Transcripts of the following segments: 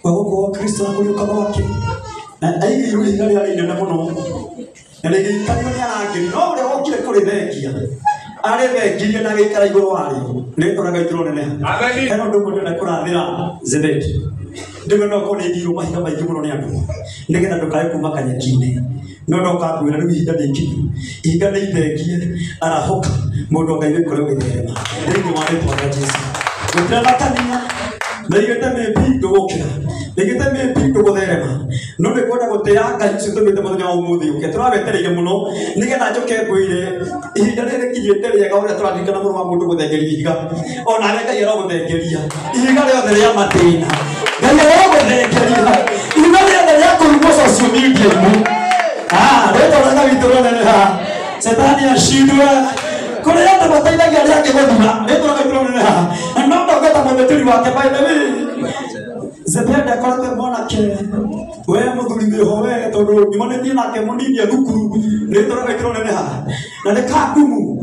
Kwa Kristo na kuliuka wake. Na aigiru igari ari nene muno. Na nigikari ni arangiri no uri okire kuri thengia. Ari thengirie na gikara iguru wari. Ni toraga ituro nene. Amen. Eno ndugu ndina kurathira Zebedi. Ndimo no ko ni ngiru mahinda maingi muno ni andu. Nigetha ndukae kuma kanyakine. No kakwira riu ihinda rĩngĩ ihinda nĩ ithengie arahoka mũndũ ngaire kũrĩa gĩtherema thĩinĩ wa rĩtwa rĩa Jesũ gũtiramakania naigĩte mĩmbi ndũgũkĩra naigĩte mĩmbi ndũgũtherema no nĩ kwenda gũtĩa Ngai ũcio tũmĩte mũthenya wa ũmũthĩ ũke tũrawetereire mũno nĩgetha njoke ngwĩre ihinda rĩrĩ rĩkinyĩte rĩega ũrĩa tũraririkana mũno wa mũndũ gũthengeria ihiga ona Ngai arogũthengeria ihiga rĩothe rĩa mathĩna Ngai arogũthengeria ihiga rĩothe rĩa kũrumwo social media-inĩ Reto na vitorona Setani ashindwe. Kule yote mataidhagia yake goduma. Reto na vitorona. Ndio kata mweneturi wake by the way. Zebedi akorete mwana ke. Wewe muthuri howe tondu nimonethie nake munini thukuru. Reto na vitorona. Na nikakumu.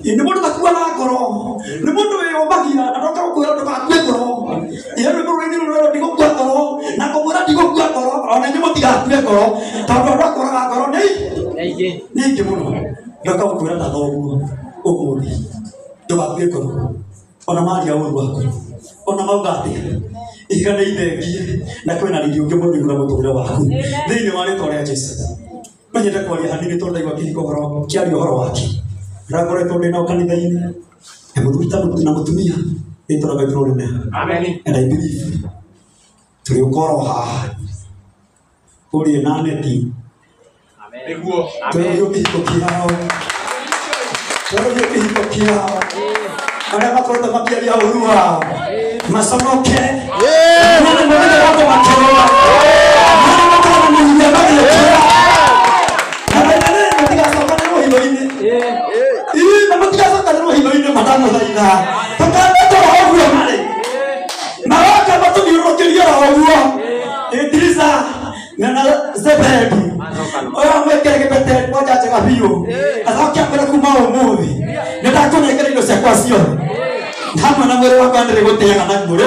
Ni mundu takuwa na ngoro. Ni mundu weyobagia na ndoka kukwira ndukakue ngoro. Iyo ni mundu ndio ndigokua ngoro na kumura ndigokua ngoro. Ona nyumo tigakue ngoro. Tondu ndakora ngoro ni ingi muno. Ndoka kukwira ta thoguo umuthi. Ndugakue ngoro. Ona maria uru wako. Ona maugati. Igana ithengie na kwena riri ungi mundu igura mutura waku. Thiini wa ritwa ria Jesu. Manyende kwaria hanini tondu ndaigua kihiko horo kiario horo wake. Rakore to ndina kanitha-ini emuruta na mutumia nitoraga turone amen and I believe turi ukoro ha uri na neti amen niguo amen turi ukihiko kiao ara makorota makiaria urua masonoke mwana mwana wako makeroa mwana mwana mwana mwana Matamu zaida. Takato hawo male. Mawaka batu birokeria hawo. Idrisa na Zebedi. Oya mwekere kepete moja chaka bio. Azokia kwa kuma umuthi. Nenda kone kile ndo sekwa sio. Kama na mwere wako andere gote na ngure.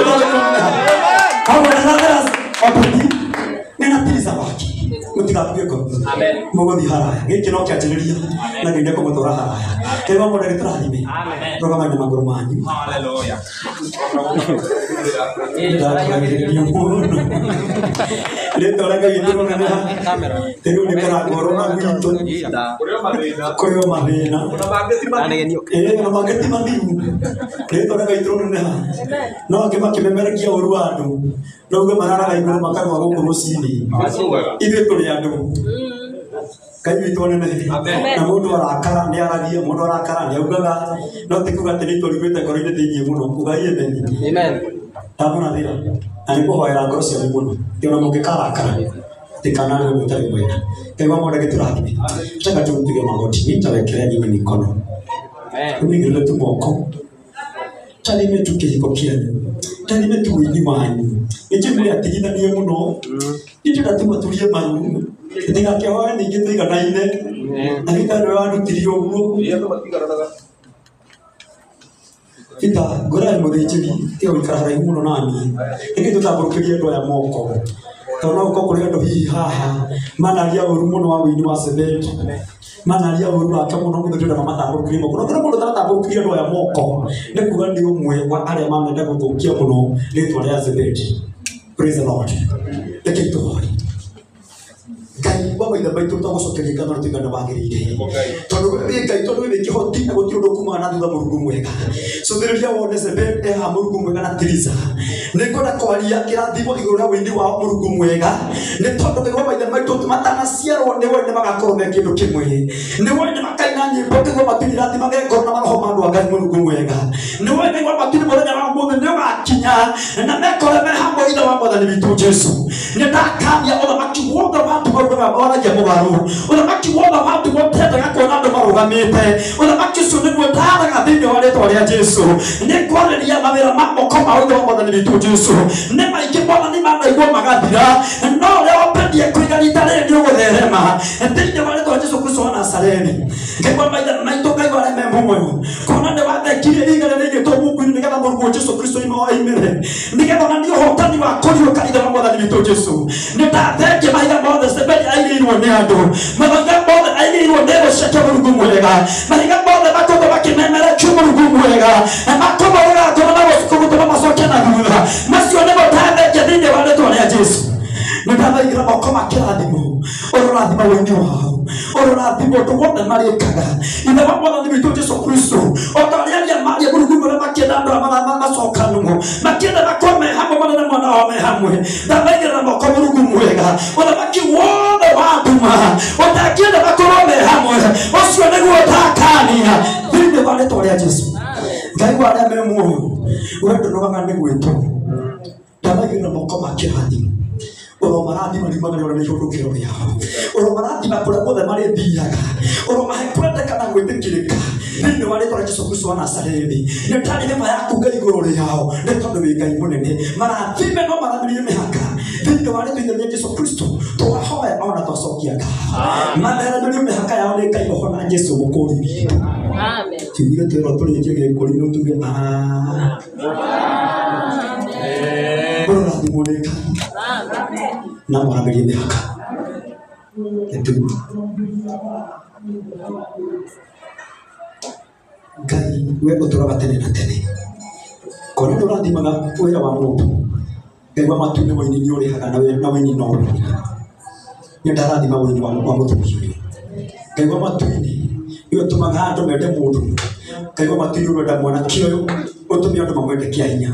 Kama na nada opudi. Nena tisa baki. Mutigapige ko. Amen. Mugothi haraya. Giki no kianjiriria na ngende ko mutora haraya. Keba mo ndagitra thime. Amen. Rogama ni maguru manyu. Hallelujah. Leta raga yitiro na kamera. Teru ni kara corona gwito. Kuryo mabena. Na mageti mandiu. Leta raga yitiro na. No kema kimemerekia uruandu. Nogo marara ga iguru makarwa go kurusini. Ibe tuli andu. Kai bitone na mundu arakara ni aragia mundu arakara ni augaga no tikuga tini tulimete korinde thiini muno ugai ebeni amen tamuna thira ani kuhoera ngoro cia muno tiona mungikarakara tikana ni mutari mwena kaiwa mwenda giturathime taka tumpige magoti nitawekera nyinyi mikono amen kumigirira tu moko tani metu kihiko kienu tani metu wini wanyu ijimwe atigithanie muno itutuma tulie maru Tinga kiawa ni gitu iganaine na gitano wanutirio uguo kita gora muthĩnjĩri tiga gũikara haraihu mũno nani nĩkĩ tũtambũrũkĩrie andũ aya moko tondũ no gũkorwo kũrĩ andũ hihi haha manaria ũru mũno wa wĩini wa Zebedi manaria ũru wake mũno mũthĩ twenda mamatambũrũkĩrie moko no kana mũndũ taratambũrũkĩrie andũ aya moko nĩ kuga nĩ ũmwe wa arĩa mamenda gũthũkia mũno rĩtwa rĩa Zebedi. Praise the Lord. Reke tũhoe Ngai baba ida baitu to gucokeria kana tigana bagirire tondu Ngai tondu we kihoti na gutiro ndokuma na thutha Mungu mwega so thiriria wone Zebedi ha Mungu mwega na tiriza nikona kwaria kirathimo iguru na windi wa Mungu mwega ni tondu we baba ida baitu tumatana ciarwo ni wone magakorwo me kindu kimwe ni wone makaina nyimbo kigo matirira ti mageko na maroho mandu Ngai Mungu mwega ni wone wa matiri muthenya wa muthe ni wakinya na mekore me hamwe ida wa mwathani witu Jesu ni ndakamia ona makiwonga watu Ora ya mugaru unabaki wona watu wote ngakona ndo marugamite unabaki sunni mutara gathini wa rĩtwa rĩa Jesu nĩ kwareria mawĩra ma moko ma ũndũ wa mwathani witũ Jesu nĩ maingĩ mwana nĩ manaigua magathira no rĩo pendie kũiga rita rĩrĩ nĩ ũgũtherema thĩinĩ wa rĩtwa Jesu Kristo wa Nazareti ngaigua maitũ ngaigua arĩa me muoyo kona nĩ wathekire igana rĩgĩtwo Mungu nĩgetha Mũrungu Jesu Kristo imwe wa imere nĩgetha na nĩ ũhotani wa kũriũ witũ Jesũ. Nĩndathengia mahiga mothe Stephen aigĩirwo nĩ andũ. Mahiga mothe aigĩirwo nĩ gũceke Mũrungu mwega. Mahiga mothe makorwo makĩmemerekio Mũrungu mwega. Makomorora ngoro na gũtũma macoke na thutha. Macio nĩmo ndathengia thĩinĩ wa rĩĩtwa rĩa Jesũ. Nĩndathaigĩra moko ma kĩrathimo. Ũrorathima wĩini wao. Ũrorathima ũndũ wothe marĩkaga. Ithe wa Mwathani witũ Jesũ Kristo. O ta ũrĩa aria maria Mũrungu mwega makĩenda andũ arĩa macokanwo. Makĩenda makorwo me hamwe marĩ na mwana wao me hamwe. Ndathaigĩra moko Mũrungu mwega. Ũthamaki wothe wa nduma. Ũtangĩenda makorwo me hamwe. Ũcio nĩguo ũtakania. Thĩinĩ wa rĩĩtwa rĩa Jesũ. Ngai wa arĩa me muoyo. Wee ndũnogaga nĩ gwĩtwo. Ndathaigĩra moko ma kĩrathimo. Marathima rimagana na ihũrũkĩro rĩao. Marathima kũrĩa guothe marĩthiaga. Mahe kwendeka na gwĩtĩkĩrĩka thĩinĩ wa rĩĩtwa rĩa Jesũ Kristo wa Nazarethi. Nĩ tarĩ nĩma yaku Ngai igũrũ rĩao nĩ tondũ wĩ Ngai mũnene. Marathime no marathirie mĩhaka thĩinĩ wa rĩĩtwa rĩa Jesũ Kristo. Twahoya ona twacokia ngatho. Matheremĩrio mĩhaka yao nĩ Ngai oho na Jesũ mũkũri witũ. Amen. Tuugire twĩrwo tũrĩkie gĩkũri no tuge ũrorathimwo nĩ Ngai. Na mwaramirie mĩhaka. Ngai we ũtũraga tene na tene. Korwo ndũrathimaga wĩra wa mũndũ. Ngai wa matu nĩ wĩini nĩ ũrĩhaga na wĩini no ũrĩhaga. Nĩ ndarathima wĩini wa mũtumia ũyũ. Ngai wa matu-inĩ nĩ ũtũmaga andũ mende mũndũ. Ngai wa matu-inĩ ũrenda mwanake ũyũ ũtũme andũ mamwende kĩa hinya.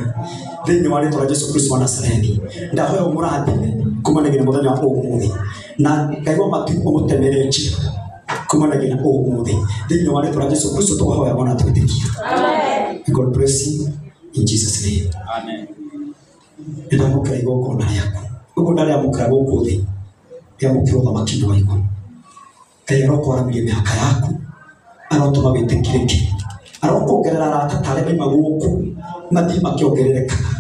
Thĩinĩ wa rĩĩtwa rĩa Jesũ Kristo wa Nazarethi. Ndahoya ũmũrathime kumanagia na mũthenya wa ũmũthĩ. Na Ngai wa matu ũmũtemere njĩra kumanagia na ũmũthĩ. Thĩinĩ wa rĩĩtwa rĩa Jesũ Kristo tũhoya ona twĩtĩkia. Amen. God bless you in Jesus name. Amen. Ndamũkĩra igongona rĩaku. Ũguo ndarĩamũkĩra gũkũ thĩ. Rĩamũkĩra ũthamaki-inĩ wa igũrũ. Ngai arokwaramirie mĩhaka yaku. Arotũma wĩtĩkĩrĩke. Arokuongerera arata tarĩ maima gũkũ. Mathiĩ makĩongererekaga.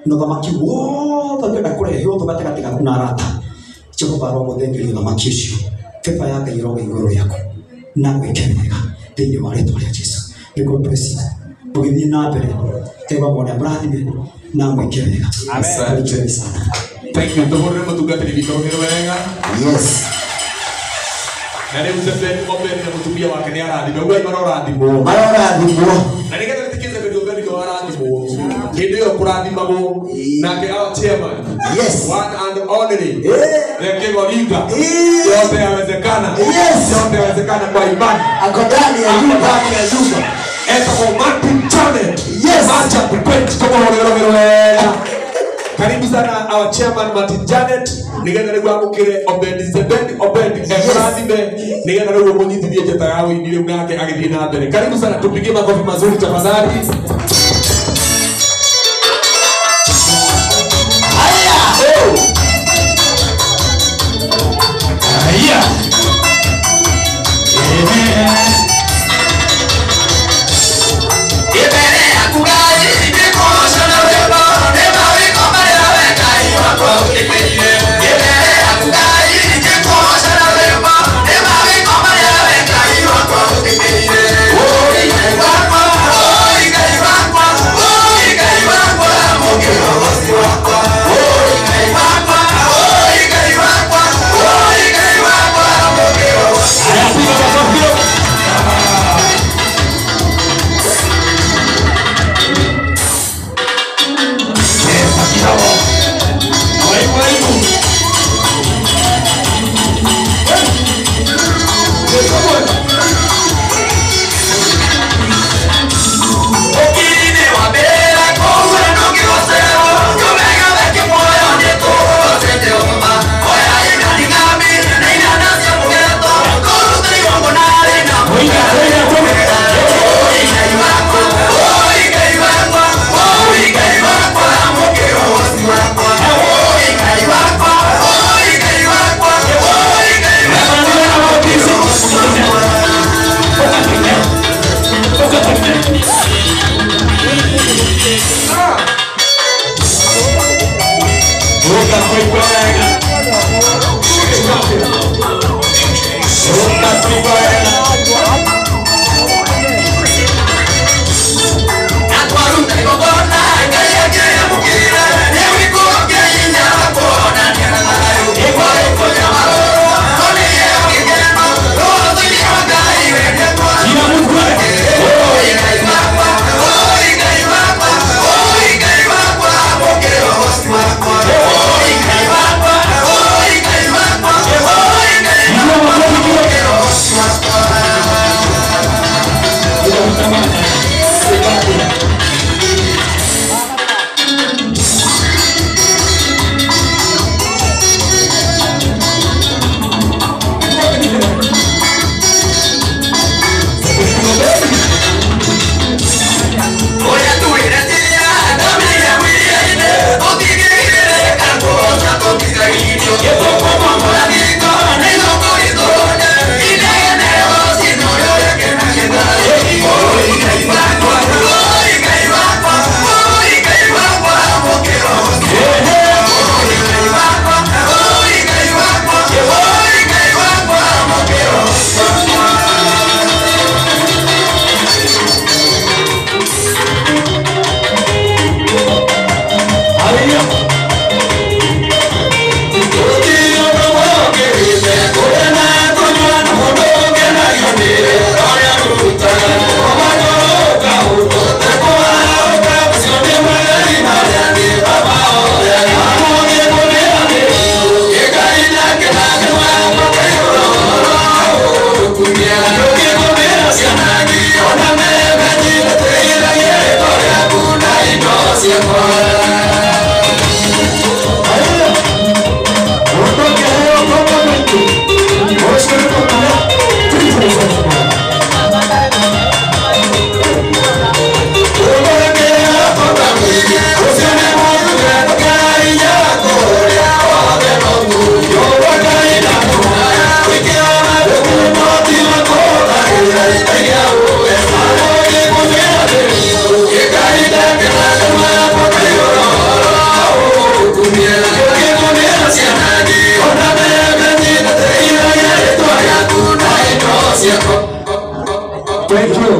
Na ũthamaki wothe ũngĩenda kũrehe ũthũ gatagatĩ gaku na arata. Jehova arogũthengeria ũthamaki ũcio. Beba ya Ngai ĩroga igũrũ rĩaku. Na gwĩke wega thĩinĩ wa rĩĩtwa rĩa Jesũ. May God bless you. Mũgĩthiĩ na mbere. Ngai wa mwanya mũrathime na mwĩke wega. Amen. Thank you. Tũhũrĩre mũtungatĩri witũ wega. Yes. Na rĩu Stephen Ombeni na mũtumia wake nĩ arathime. Ngai marorathimwo. Marorathimwo. Na nĩgetha tũtikĩze kĩndũ Ombeni nĩ arathimwo. Hĩndĩ ĩyo kũrathimagwo nake our chairman. Yes. One and only. Reke Goringa. Yote yawezekana. Yes. Yote yawezekana kwa imani. Ako ndani ya nyumba. Eko Martin Janet. Yes. Macha kupeti toka karibu sana our chairman Martin Janet. Nigenda rĩu amũkĩre Obendi Stephen Obendi Efrathime. Nigenda rĩu mũnyitithie njata ya wĩini rĩu nake agĩthiĩ na mbere. Karibu sana, tupigie makofi mazuri tafadhali. Agora não tem como Thank you.